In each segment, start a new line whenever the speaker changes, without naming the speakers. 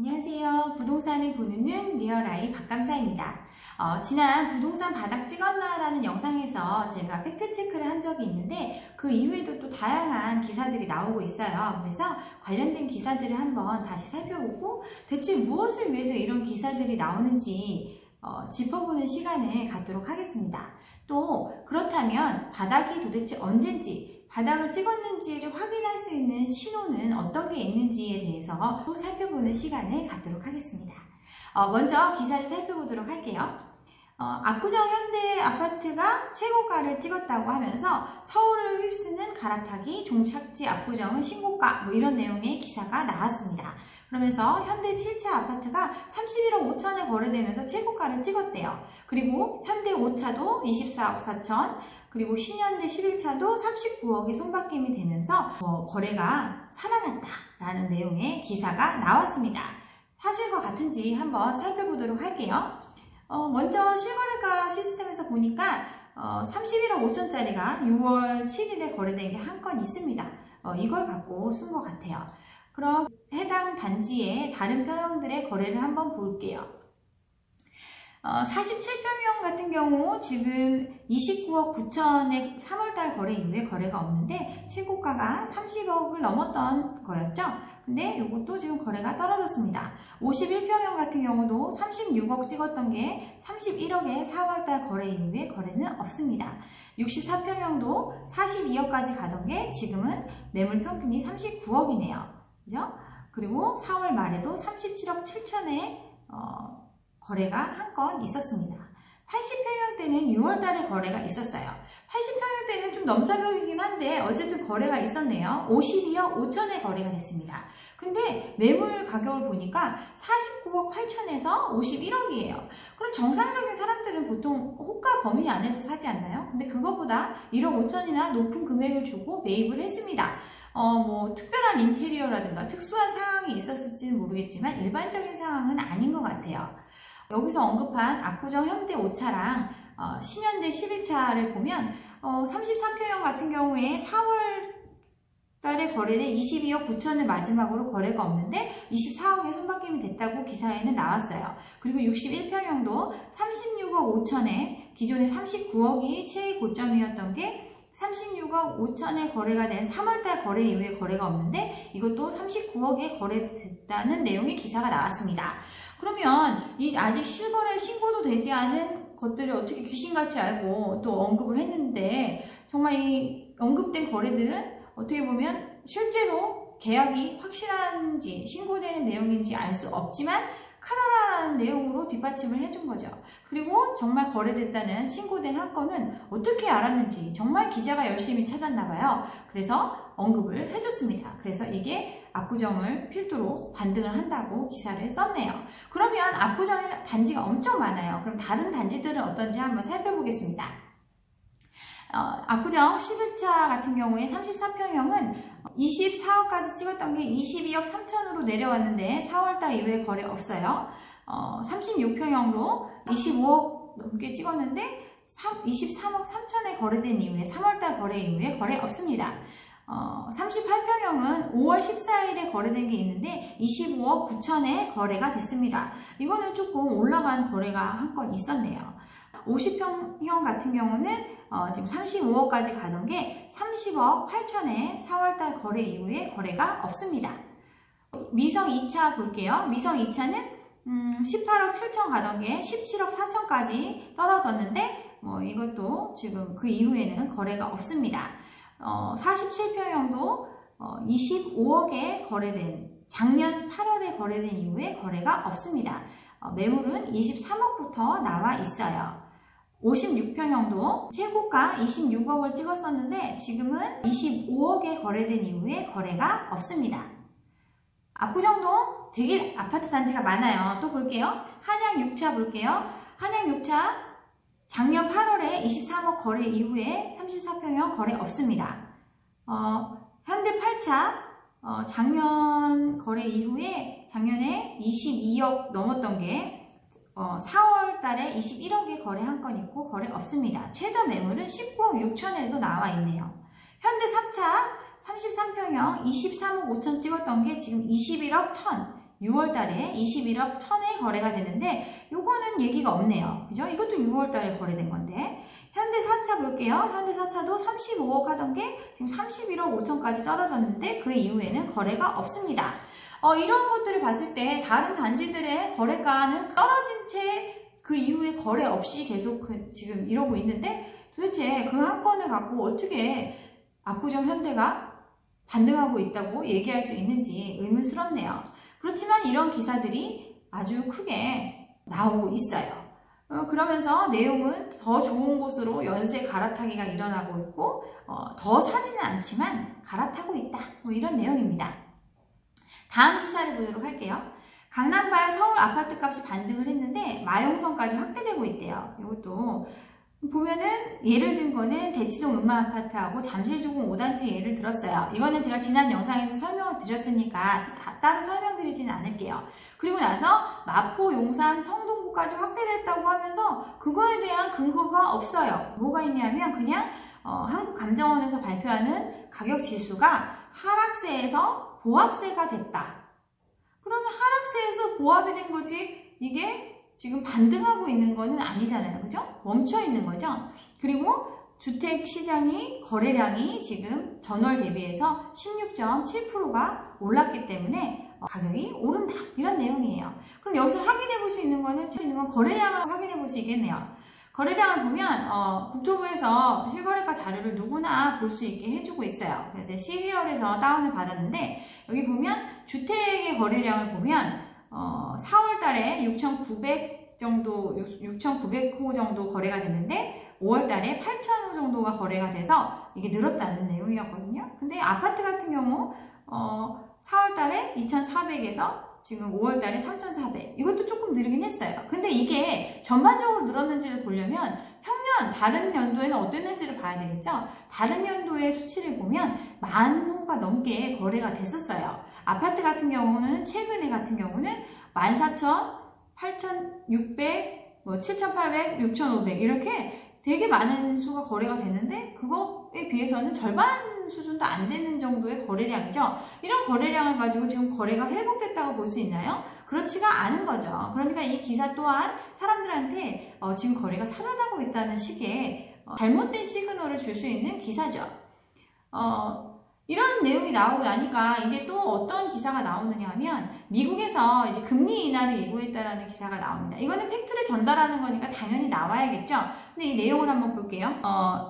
안녕하세요. 부동산을 보는 눈 리얼아이 박감사입니다. 지난 부동산 바닥 찍었나 라는 영상에서 제가 팩트체크를 한 적이 있는데 그 이후에도 또 다양한 기사들이 나오고 있어요. 그래서 관련된 기사들을 한번 다시 살펴보고 대체 무엇을 위해서 이런 기사들이 나오는지 짚어보는 시간을 갖도록 하겠습니다. 또 그렇다면 바닥이 도대체 언젠지 바닥을 찍었는지를 확인할 수 있는 신호는 어떤 게 있는지에 대해서 또 살펴보는 시간을 갖도록 하겠습니다. 먼저 기사를 살펴보도록 할게요. 압구정 현대 아파트가 최고가를 찍었다고 하면서 서울을 휩쓰는 갈아타기 종착지 압구정은 신고가 이런 내용의 기사가 나왔습니다. 그러면서 현대 7차 아파트가 31억 5천에 거래되면서 최고가를 찍었대요. 그리고 현대 5차도 24억 4천, 그리고 신현대 11차도 39억에 손바뀜이 되면서 거래가 살아났다라는 내용의 기사가 나왔습니다. 사실과 같은지 한번 살펴보도록 할게요. 먼저 실거래가 시스템에서 보니까 31억 5천짜리가 6월 7일에 거래된 게 한 건 있습니다. 이걸 갖고 쓴 것 같아요. 그럼 해당 단지의 다른 평형들의 거래를 한번 볼게요. 47평형 같은 경우 지금 29억 9천의 3월달 거래 이후에 거래가 없는데 최고가가 30억을 넘었던 거였죠. 근데 이것도 지금 거래가 떨어졌습니다. 51평형 같은 경우도 36억 찍었던 게 31억에 4월달 거래 이후에 거래는 없습니다. 64평형도 42억까지 가던 게 지금은 매물 평균이 39억이네요. 그죠? 그리고 4월 말에도 37억 7천에 거래가 한 건 있었습니다. 80평형 때는 6월 달에 거래가 있었어요. 80평형 때는 좀 넘사벽이긴 한데 어쨌든 거래가 있었네요. 52억 5천에 거래가 됐습니다. 근데 매물 가격을 보니까 49억 8천에서 51억이에요. 그럼 정상적인 사람들은 보통 호가 범위 안에서 사지 않나요? 근데 그거보다 1억 5천이나 높은 금액을 주고 매입을 했습니다. 특별한 인테리어라든가 특수한 상황이 있었을지는 모르겠지만 일반적인 상황은 아닌 것 같아요. 여기서 언급한 압구정 현대 5차랑 신현대 11차를 보면 33평형 같은 경우에 4월 달에 거래된 22억 9천을 마지막으로 거래가 없는데 24억에 손바뀜이 됐다고 기사에는 나왔어요. 그리고 61평형도 36억 5천에 기존에 39억이 최고점이었던 게 36억 5천에 거래가 된 3월달 거래 이후에 거래가 없는데 이것도 39억에 거래됐다는 내용의 기사가 나왔습니다. 그러면 이 아직 실거래 신고도 되지 않은 것들을 어떻게 귀신같이 알고 또 언급을 했는데 정말 이 언급된 거래들은 어떻게 보면 실제로 계약이 확실한지 신고되는 내용인지 알 수 없지만 카더라라는 내용으로 뒷받침을 해준 거죠. 그리고 정말 거래됐다는 신고된 한 건은 어떻게 알았는지 정말 기자가 열심히 찾았나 봐요. 그래서 언급을 해줬습니다. 그래서 이게 압구정을 필두로 반등을 한다고 기사를 썼네요. 그러면 압구정에 단지가 엄청 많아요. 그럼 다른 단지들은 어떤지 한번 살펴보겠습니다. 압구정 11차 같은 경우에 34평형은 24억까지 찍었던 게 22억 3천으로 내려왔는데 4월달 이후에 거래 없어요. 36평형도 25억 넘게 찍었는데 23억 3천에 거래된 이후에 3월달 거래 이후에 거래 없습니다. 38평형은 5월 14일에 거래된 게 있는데 25억 9천에 거래가 됐습니다. 이거는 조금 올라간 거래가 한 건 있었네요. 50평형 같은 경우는 지금 35억까지 가던 게 30억 8천에 4월달 거래 이후에 거래가 없습니다. 미성 2차 볼게요. 미성 2차는 18억 7천 가던 게 17억 4천까지 떨어졌는데 이것도 지금 그 이후에는 거래가 없습니다. 47평형도 25억에 거래된 작년 8월에 거래된 이후에 거래가 없습니다. 매물은 23억부터 나와 있어요. 56평형도 최고가 26억을 찍었었는데 지금은 25억에 거래된 이후에 거래가 없습니다. 압구정도 되게 아파트 단지가 많아요. 또 볼게요. 한양 6차 볼게요. 한양 6차 작년 8월에 23억 거래 이후에 34평형 거래 없습니다. 현대 8차 작년 거래 이후에 작년에 22억 넘었던 게 4월 달에 21억에 거래 한 건 있고 거래 없습니다. 최저 매물은 19억 6천에도 나와 있네요. 현대 3차 33평형 23억 5천 찍었던 게 지금 21억 1천 6월 달에 21억 1,000에 거래가 되는데 요거는 얘기가 없네요. 그죠? 이것도 6월 달에 거래된 건데 현대 4차 볼게요. 현대 4차도 35억 하던 게 지금 31억 5천까지 떨어졌는데 그 이후에는 거래가 없습니다. 이런 것들을 봤을 때 다른 단지들의 거래가는 떨어진 채 그 이후에 거래 없이 계속 지금 이러고 있는데 도대체 그 한 건을 갖고 어떻게 압구정 현대가 반등하고 있다고 얘기할 수 있는지 의문스럽네요. 그렇지만 이런 기사들이 아주 크게 나오고 있어요. 그러면서 내용은 더 좋은 곳으로 연쇄 갈아타기가 일어나고 있고 더 사지는 않지만 갈아타고 있다. 뭐 이런 내용입니다. 다음 기사를 보도록 할게요. 강남발 서울 아파트 값이 반등을 했는데 마용성까지 확대되고 있대요. 이것도 보면은 예를 든 거는 대치동 은마아파트하고 잠실조공 5단지 예를 들었어요. 이거는 제가 지난 영상에서 설명을 드렸으니까 따로 설명드리지는 않을게요. 그리고 나서 마포, 용산, 성동구까지 확대됐다고 하면서 그거에 대한 근거가 없어요. 뭐가 있냐면 그냥 한국감정원에서 발표하는 가격지수가 하락세에서 보합세가 됐다. 그러면 하락세에서 보합이 된 거지 이게 지금 반등하고 있는 거는 아니잖아요. 그죠? 멈춰 있는 거죠. 그리고 주택 시장이 거래량이 지금 전월 대비해서 16.7%가 올랐기 때문에 가격이 오른다. 이런 내용이에요. 그럼 여기서 확인해 볼 수 있는 거는 거래량을 확인해 볼 수 있겠네요. 거래량을 보면 국토부에서 실거래가 자료를 누구나 볼 수 있게 해주고 있어요. 그래서 시리얼에서 다운을 받았는데 여기 보면 주택의 거래량을 보면 4월 달에 6,900 정도, 6,900호 정도 거래가 됐는데 5월 달에 8,000호 정도가 거래가 돼서 이게 늘었다는 내용이었거든요. 근데 아파트 같은 경우 4월 달에 2,400에서 지금 5월 달에 3,400. 이것도 조금 늘긴 했어요. 근데 이게 전반적으로 늘었는지를 보려면 평년 다른 연도에는 어땠는지를 봐야 되겠죠? 다른 연도의 수치를 보면 10,000호가 넘게 거래가 됐었어요. 아파트 같은 경우는 최근에 같은 경우는 14,000, 8,600, 7,800, 6,500 이렇게 되게 많은 수가 거래가 됐는데 그거에 비해서는 절반 수준도 안 되는 정도의 거래량이죠. 이런 거래량을 가지고 지금 거래가 회복됐다고 볼 수 있나요? 그렇지가 않은 거죠. 그러니까 이 기사 또한 사람들한테 지금 거래가 살아나고 있다는 식의 잘못된 시그널을 줄 수 있는 기사죠. 이런 내용이 나오고 나니까 이제 또 어떤 기사가 나오느냐 하면 미국에서 이제 금리 인하를 예고했다라는 기사가 나옵니다. 이거는 팩트를 전달하는 거니까 당연히 나와야겠죠. 근데 이 내용을 한번 볼게요.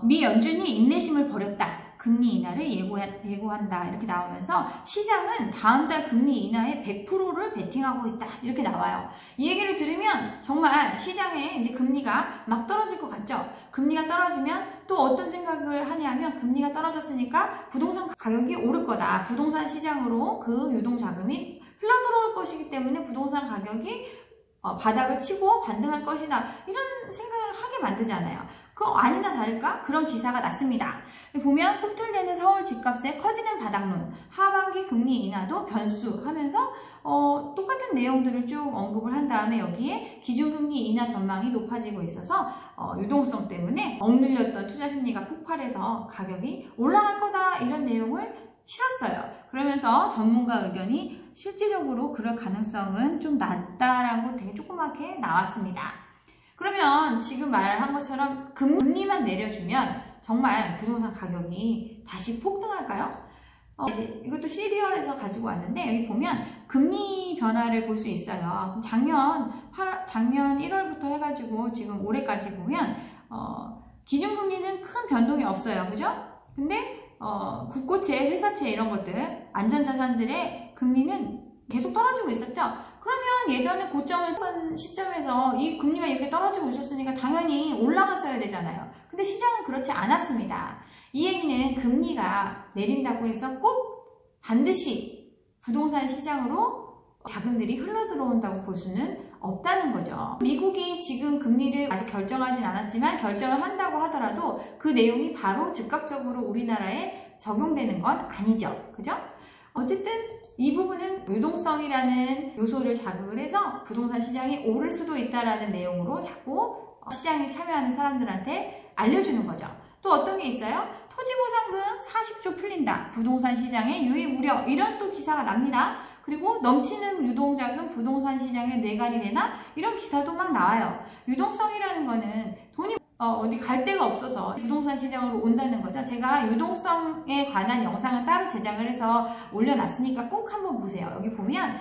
미 연준이 인내심을 버렸다. 금리 인하를 예고한다. 이렇게 나오면서 시장은 다음 달 금리 인하에 100%를 베팅하고 있다. 이렇게 나와요. 이 얘기를 들으면 정말 시장에 이제 금리가 막 떨어질 것 같죠? 금리가 떨어지면 또 어떤 생각을 하냐면 금리가 떨어졌으니까 부동산 가격이 오를 거다. 부동산 시장으로 그 유동자금이 흘러들어올 것이기 때문에 부동산 가격이 바닥을 치고 반등할 것이다. 이런 생각을 하게 만들잖아요. 그 아니나 다를까 그런 기사가 났습니다. 보면 꿈틀대는 서울 집값의 커지는 바닥론, 하반기 금리 인하도 변수 하면서 똑같은 내용들을 쭉 언급을 한 다음에 여기에 기준금리 인하 전망이 높아지고 있어서 유동성 때문에 억눌렸던 투자 심리가 폭발해서 가격이 올라갈 거다 이런 내용을 실었어요. 그러면서 전문가 의견이 실질적으로 그럴 가능성은 좀 낮다라고 되게 조그맣게 나왔습니다. 그러면 지금 말한 것처럼 금리만 내려주면 정말 부동산 가격이 다시 폭등할까요? 이제 이것도 시리얼에서 가지고 왔는데 여기 보면 금리 변화를 볼 수 있어요. 작년 1월부터 해가지고 지금 올해까지 보면 기준금리는 큰 변동이 없어요. 그죠? 근데 국고채, 회사채 이런 것들 안전자산들의 금리는 계속 떨어지고 있었죠. 그러면 예전에 고점을 한 시점에서 이 금리가 이렇게 떨어지고 있었으니까 당연히 올라갔어야 되잖아요. 근데 시장은 그렇지 않았습니다. 이 얘기는 금리가 내린다고 해서 꼭 반드시 부동산 시장으로 자금들이 흘러들어온다고 볼 수는 없다는 거죠. 미국이 지금 금리를 아직 결정하진 않았지만 결정을 한다고 하더라도 그 내용이 바로 즉각적으로 우리나라에 적용되는 건 아니죠. 그죠? 어쨌든 이 부분은 유동성이라는 요소를 자극을 해서 부동산 시장이 오를 수도 있다라는 내용으로 자꾸 시장에 참여하는 사람들한테 알려주는 거죠. 또 어떤 게 있어요? 토지보상금 40조 풀린다. 부동산 시장에 유입 우려. 이런 또 기사가 납니다. 그리고 넘치는 유동자금 부동산 시장의 뇌관이 되나? 이런 기사도 막 나와요. 유동성이라는 거는 돈이 어디 갈 데가 없어서 부동산 시장으로 온다는 거죠. 제가 유동성에 관한 영상을 따로 제작을 해서 올려놨으니까 꼭 한번 보세요. 여기 보면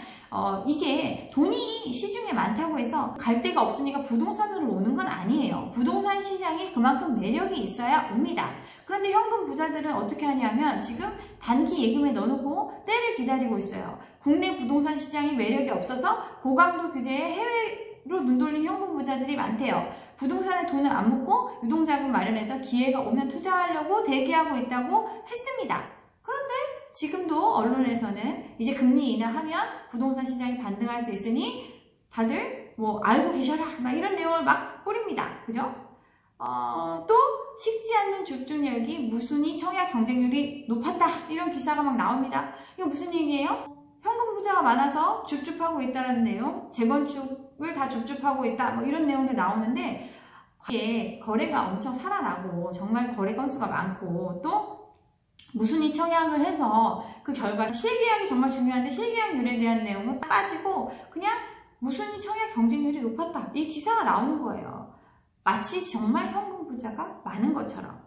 이게 돈이 시중에 많다고 해서 갈 데가 없으니까 부동산으로 오는 건 아니에요. 부동산 시장이 그만큼 매력이 있어야 옵니다. 그런데 현금 부자들은 어떻게 하냐면 지금 단기 예금에 넣어놓고 때를 기다리고 있어요. 국내 부동산 시장이 매력이 없어서 고강도 규제에 해외로 눈 돌린 현금 부자들이 많대요. 부동산에 돈을 안 묻고 유동자금 마련해서 기회가 오면 투자하려고 대기하고 있다고 했습니다. 그런데 지금도 언론에서는 이제 금리 인하하면 부동산 시장이 반등할 수 있으니 다들 뭐 알고 계셔라 막 이런 내용을 막 뿌립니다. 그죠? 또 식지 않는 줍줍열기 무순위 청약 경쟁률이 높았다 이런 기사가 막 나옵니다. 이거 무슨 얘기예요? 현금 부자가 많아서 줍줍하고 있다는 내용, 재건축을 다 줍줍하고 있다 뭐 이런 내용들 나오는데 이게 거래가 엄청 살아나고 정말 거래 건수가 많고 또 무순위 청약을 해서 그 결과 실계약이 정말 중요한데 실계약률에 대한 내용은 빠지고 그냥 무순위 청약 경쟁률이 높았다 이 기사가 나오는 거예요. 마치 정말 현금 부자가 많은 것처럼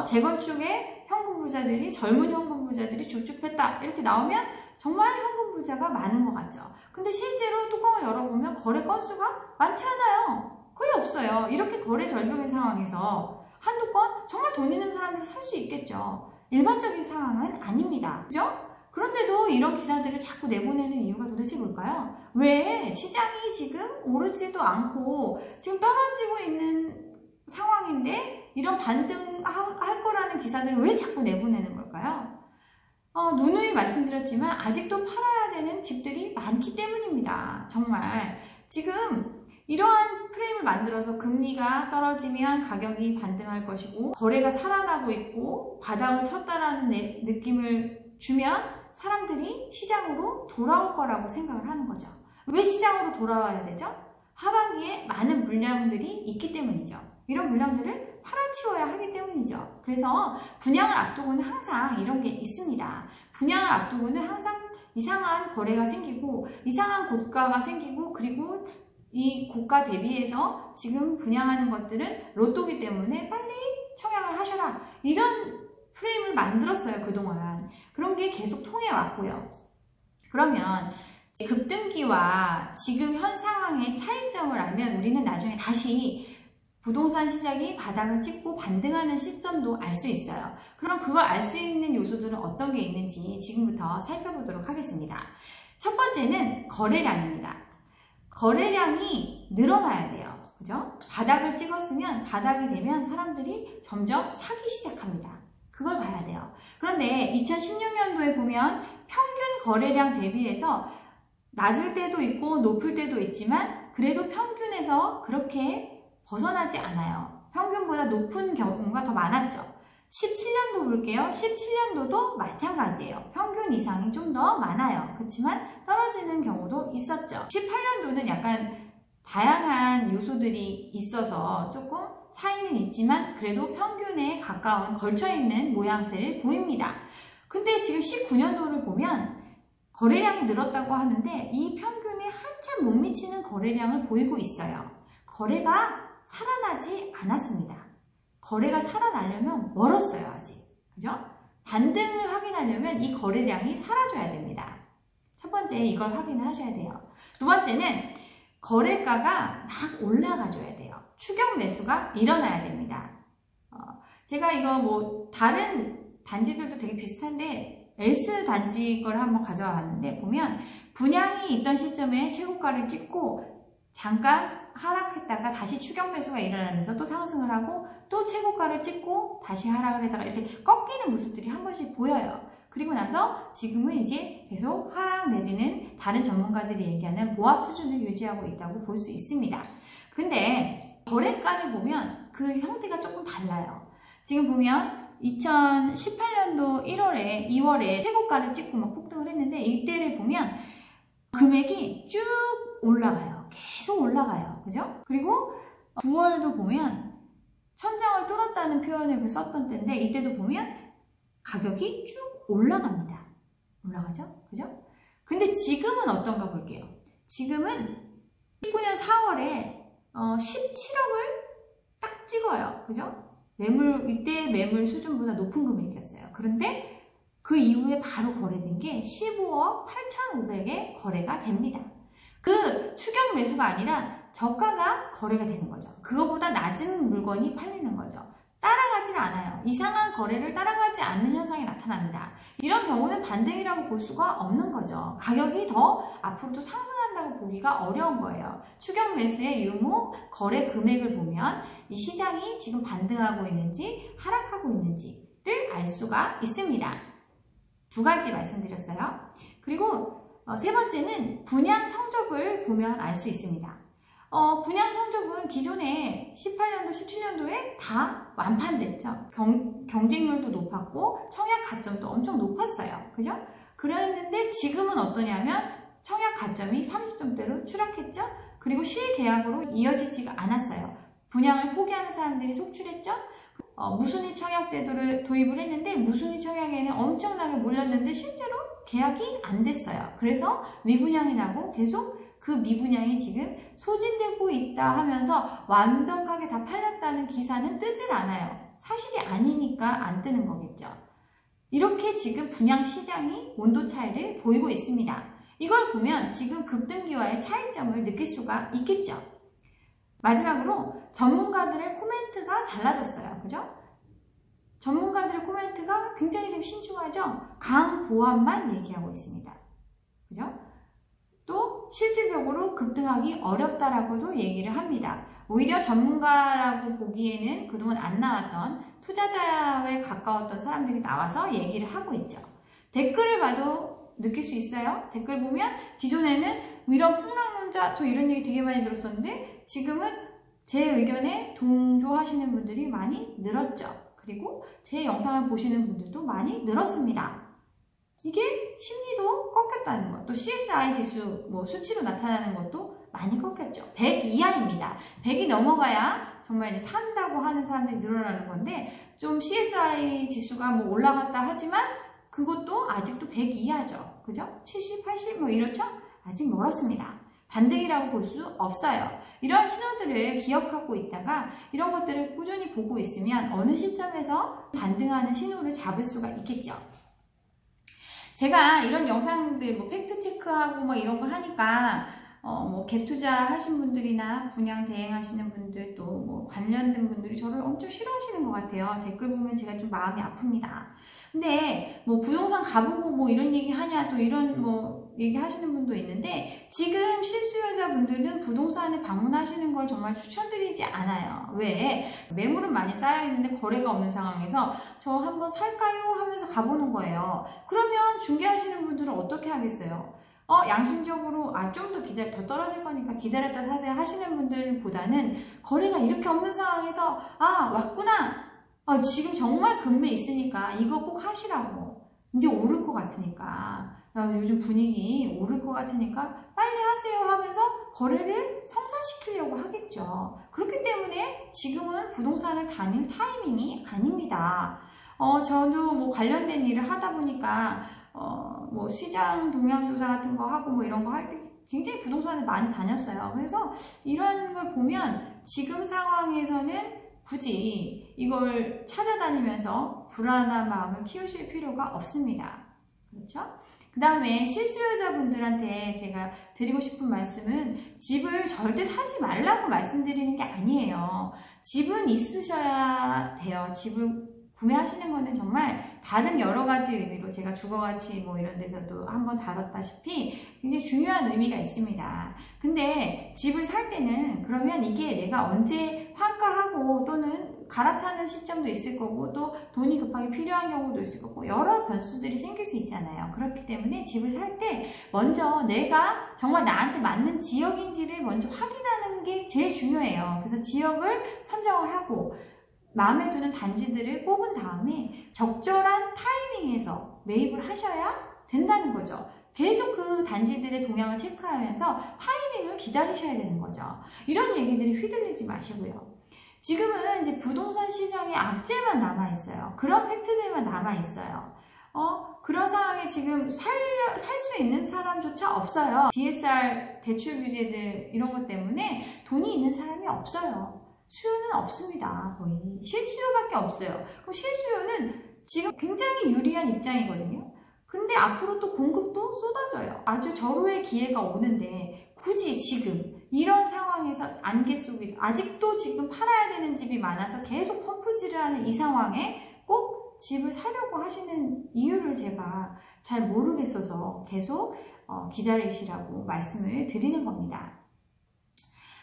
재건축에 현금 부자들이 젊은 현금 부자들이 줍줍했다 이렇게 나오면 정말 현금 부자가 많은 것 같죠. 근데 실제로 뚜껑을 열어보면 거래 건수가 많지 않아요. 거의 없어요. 이렇게 거래 절벽의 상황에서 한두 건 정말 돈 있는 사람들이 살 수 있겠죠. 일반적인 상황은 아닙니다. 그죠? 그런데도 이런 기사들을 자꾸 내보내는 이유가 도대체 뭘까요? 왜 시장이 지금 오르지도 않고 지금 떨어지고 있는 상황인데 이런 반등할 거라는 기사들을 왜 자꾸 내보내는 걸까요? 누누이 말씀드렸지만 아직도 팔아야 되는 집들이 많기 때문입니다. 정말 지금 이러한 프레임을 만들어서 금리가 떨어지면 가격이 반등할 것이고 거래가 살아나고 있고 바닥을 쳤다라는 느낌을 주면 사람들이 시장으로 돌아올 거라고 생각을 하는 거죠. 왜 시장으로 돌아와야 되죠? 하반기에 많은 물량들이 있기 때문이죠. 이런 물량들을 팔아치워야 하기 때문이죠. 그래서 분양을 앞두고는 항상 이런 게 있습니다. 분양을 앞두고는 항상 이상한 거래가 생기고 이상한 고가가 생기고 그리고 이 고가 대비해서 지금 분양하는 것들은 로또기 때문에 빨리 청약을 하셔라 이런 프레임을 만들었어요. 그동안 그런 게 계속 통해왔고요. 그러면 급등기와 지금 현 상황의 차이점을 알면 우리는 나중에 다시 부동산 시장이 바닥을 찍고 반등하는 시점도 알 수 있어요. 그럼 그걸 알 수 있는 요소들은 어떤 게 있는지 지금부터 살펴보도록 하겠습니다. 첫 번째는 거래량입니다. 거래량이 늘어나야 돼요. 그죠? 바닥을 찍었으면 바닥이 되면 사람들이 점점 사기 시작합니다. 그걸 봐야 돼요. 그런데 2016년도에 보면 평균 거래량 대비해서 낮을 때도 있고 높을 때도 있지만 그래도 평균에서 그렇게 벗어나지 않아요. 평균보다 높은 경우가 더 많았죠. 17년도 볼게요. 17년도도 마찬가지예요. 평균 이상이 좀 더 많아요. 그렇지만 떨어지는 경우도 있었죠. 18년도는 약간 다양한 요소들이 있어서 조금 차이는 있지만 그래도 평균에 가까운 걸쳐있는 모양새를 보입니다. 근데 지금 19년도를 보면 거래량이 늘었다고 하는데 이 평균에 한참 못 미치는 거래량을 보이고 있어요. 거래가 살아나지 않았습니다. 거래가 살아나려면 멀었어요. 아직. 그죠? 반등을 확인하려면 이 거래량이 사라져야 됩니다. 첫 번째 이걸 확인을 하셔야 돼요. 두 번째는 거래가가 막 올라가줘야 돼요. 추격 매수가 일어나야 됩니다. 제가 이거 뭐 다른 단지들도 되게 비슷한데 엘스 단지 걸 한번 가져와 봤는데 보면 분양이 있던 시점에 최고가를 찍고 잠깐 하락했다가 다시 추격 매수가 일어나면서 또 상승을 하고 또 최고가를 찍고 다시 하락을 했다가 이렇게 꺾이는 모습들이 한 번씩 보여요. 그리고 나서 지금은 이제 계속 하락 내지는 다른 전문가들이 얘기하는 보합 수준을 유지하고 있다고 볼 수 있습니다. 근데 거래가를 보면 그 형태가 조금 달라요. 지금 보면 2018년도 1월에 2월에 최고가를 찍고 막 폭등을 했는데 이때를 보면 금액이 쭉 올라가요. 계속 올라가요. 그죠? 그리고 9월도 보면 천장을 뚫었다는 표현을 썼던 때인데 이때도 보면 가격이 쭉 올라갑니다. 올라가죠? 그죠? 근데 지금은 어떤가 볼게요. 지금은 19년 4월에 17억을 딱 찍어요. 그죠? 이때 매물 수준보다 높은 금액이었어요. 그런데 그 이후에 바로 거래된 게 15억 8,500에 거래가 됩니다. 그 추격 매수가 아니라 저가가 거래가 되는 거죠. 그거보다 낮은 물건이 팔리는 거죠. 따라가질 않아요. 이상한 거래를 따라가지 않는 현상이 나타납니다. 이런 경우는 반등이라고 볼 수가 없는 거죠. 가격이 더 앞으로도 상승한다고 보기가 어려운 거예요. 추격 매수의 유무, 거래 금액을 보면 이 시장이 지금 반등하고 있는지 하락하고 있는지를 알 수가 있습니다. 두 가지 말씀드렸어요. 그리고 세 번째는 분양 성적을 보면 알 수 있습니다. 분양 성적은 기존에 18년도, 17년도에 다 완판됐죠. 경쟁률도 높았고 청약 가점도 엄청 높았어요. 그죠? 그랬는데 지금은 어떠냐면 청약 가점이 30점대로 추락했죠. 그리고 실계약으로 이어지지가 않았어요. 분양을 포기하는 사람들이 속출했죠. 무순위 청약 제도를 도입을 했는데 무순위 청약에는 엄청나게 몰렸는데 실제로 계약이 안 됐어요. 그래서 미분양이 나고 계속 그 미분양이 지금 소진되고 있다 하면서 완벽하게 다 팔렸다는 기사는 뜨질 않아요. 사실이 아니니까 안 뜨는 거겠죠. 이렇게 지금 분양 시장이 온도 차이를 보이고 있습니다. 이걸 보면 지금 급등기와의 차이점을 느낄 수가 있겠죠. 마지막으로 전문가들의 코멘트가 달라졌어요. 그죠? 전문가들의 코멘트가 굉장히 지금 신중하죠? 강보합만 얘기하고 있습니다. 그죠? 또 실질적으로 급등하기 어렵다라고도 얘기를 합니다. 오히려 전문가라고 보기에는 그동안 안 나왔던 투자자에 가까웠던 사람들이 나와서 얘기를 하고 있죠. 댓글을 봐도 느낄 수 있어요. 댓글 보면 기존에는 이런 폭락론자 저 이런 얘기 되게 많이 들었었는데 지금은 제 의견에 동조하시는 분들이 많이 늘었죠. 그리고 제 영상을 보시는 분들도 많이 늘었습니다. 이게 심리도 꺾였다는 것, 또 CSI 지수 수치로 나타나는 것도 많이 꺾였죠. 100 이하입니다. 100이 넘어가야 정말 이제 산다고 하는 사람들이 늘어나는 건데 좀 CSI 지수가 올라갔다 하지만 그것도 아직도 100 이하죠. 그죠? 70, 80 이렇죠? 아직 멀었습니다. 반등이라고 볼 수 없어요. 이런 신호들을 기억하고 있다가 이런 것들을 꾸준히 보고 있으면 어느 시점에서 반등하는 신호를 잡을 수가 있겠죠. 제가 이런 영상들 팩트 체크하고 이런 거 하니까 갭 투자 하신 분들이나 분양 대행하시는 분들 또 관련된 분들이 저를 엄청 싫어하시는 것 같아요. 댓글 보면 제가 좀 마음이 아픕니다. 근데 부동산 가보고 이런 얘기 하냐 또 이런 얘기 하시는 분도 있는데 지금 실수요자분들은 부동산에 방문하시는 걸 정말 추천드리지 않아요. 왜? 매물은 많이 쌓여있는데 거래가 없는 상황에서 저 한번 살까요? 하면서 가보는 거예요. 그러면 중개하시는 분들은 어떻게 하겠어요? 양심적으로 좀 더 떨어질 거니까 기다렸다 사세요 하시는 분들보다는 거래가 이렇게 없는 상황에서 왔구나 지금 정말 금매 있으니까 이거 꼭 하시라고 이제 오를 것 같으니까 요즘 분위기 오를 것 같으니까 빨리 하세요 하면서 거래를 성사시키려고 하겠죠. 그렇기 때문에 지금은 부동산을 다닐 타이밍이 아닙니다. 저도 관련된 일을 하다 보니까 시장 동향조사 같은 거 하고 이런 거 할 때 굉장히 부동산을 많이 다녔어요. 그래서 이런 걸 보면 지금 상황에서는 굳이 이걸 찾아다니면서 불안한 마음을 키우실 필요가 없습니다. 그렇죠? 그 다음에 실수요자분들한테 제가 드리고 싶은 말씀은 집을 절대 사지 말라고 말씀드리는 게 아니에요. 집은 있으셔야 돼요. 집을 구매하시는 거는 정말 다른 여러 가지 의미로 제가 주거가치 이런 데서도 한번 다뤘다시피 굉장히 중요한 의미가 있습니다. 근데 집을 살 때는 그러면 이게 내가 언제 환가하고 또는 갈아타는 시점도 있을 거고 또 돈이 급하게 필요한 경우도 있을 거고 여러 변수들이 생길 수 있잖아요. 그렇기 때문에 집을 살 때 먼저 내가 정말 나한테 맞는 지역인지를 먼저 확인하는 게 제일 중요해요. 그래서 지역을 선정을 하고 마음에 드는 단지들을 꼽은 다음에 적절한 타이밍에서 매입을 하셔야 된다는 거죠. 계속 그 단지들의 동향을 체크하면서 타이밍을 기다리셔야 되는 거죠. 이런 얘기들이 휘둘리지 마시고요. 지금은 이제 부동산 시장에 악재만 남아있어요. 그런 팩트들만 남아있어요. 그런 상황에 지금 살 수 있는 사람조차 없어요. DSR 대출 규제들 이런 것 때문에 돈이 있는 사람이 없어요. 수요는 없습니다. 거의 실수요밖에 없어요. 그럼 실수요는 지금 굉장히 유리한 입장이거든요. 근데 앞으로 또 공급도 쏟아져요. 아주 절호의 기회가 오는데 굳이 지금 이런 상황에서 안개 속에 아직도 지금 팔아야 되는 집이 많아서 계속 펌프질을 하는 이 상황에 꼭 집을 사려고 하시는 이유를 제가 잘 모르겠어서 계속 기다리시라고 말씀을 드리는 겁니다.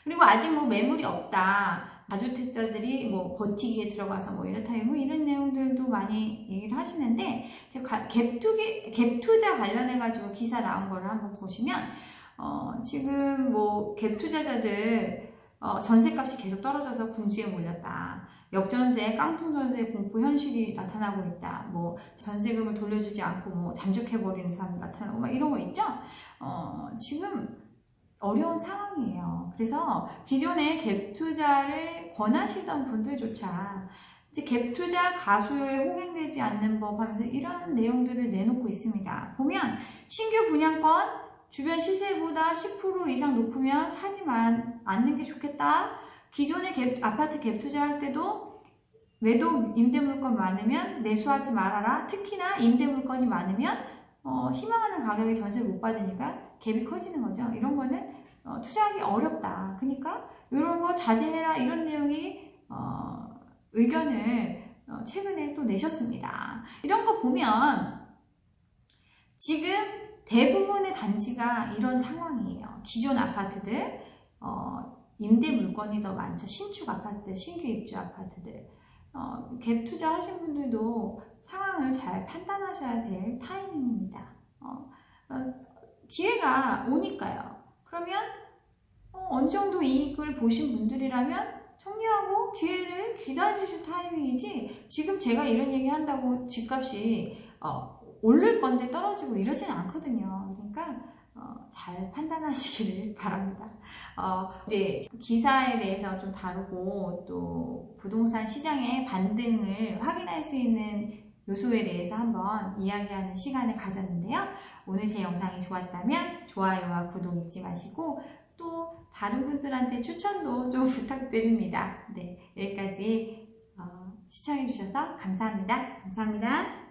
그리고 아직 뭐 매물이 없다. 다주택자들이 뭐 버티기에 들어가서 뭐 이렇다 뭐 이런 내용들도 많이 얘기를 하시는데, 제가 갭 투자 관련해 가지고 기사 나온 거를 한번 보시면 지금 뭐 갭 투자자들 전세값이 계속 떨어져서 궁지에 몰렸다. 역전세, 깡통 전세 공포 현실이 나타나고 있다. 뭐 전세금을 돌려주지 않고 뭐 잠적해버리는 사람이 나타나고 막 이런 거 있죠? 지금 어려운 상황이에요. 그래서 기존에 갭 투자를 권하시던 분들조차 이제 갭 투자 가소요에 홍행되지 않는 법 하면서 이런 내용들을 내놓고 있습니다. 보면 신규 분양권 주변 시세보다 10% 이상 높으면 사지만 않는 게 좋겠다. 기존의 아파트 갭 투자할 때도 매도 임대물건 많으면 매수하지 말아라. 특히나 임대물건이 많으면 희망하는 가격에 전세를 못 받으니까 갭이 커지는 거죠. 이런 거는 투자하기 어렵다. 그러니까 이런 거 자제해라. 이런 내용이 의견을 최근에 또 내셨습니다. 이런 거 보면 지금 대부분의 단지가 이런 상황이에요. 기존 아파트들 임대 물건이 더 많죠. 신축 아파트, 신규 입주 아파트들. 갭 투자 하신 분들도 상황을 잘 판단하셔야 될 타이밍입니다. 기회가 오니까요. 그러면 어느 정도 이익을 보신 분들이라면 정리하고 기회를 기다리실 타이밍이지, 지금 제가 이런 얘기 한다고 집값이 오를 건데 떨어지고 이러진 않거든요. 그러니까 잘 판단하시기를 바랍니다. 이제 기사에 대해서 좀 다루고 또 부동산 시장의 반등을 확인할 수 있는 요소에 대해서 한번 이야기하는 시간을 가졌는데요. 오늘 제 영상이 좋았다면 좋아요와 구독 잊지 마시고 또 다른 분들한테 추천도 좀 부탁드립니다. 네, 여기까지 시청해주셔서 감사합니다. 감사합니다.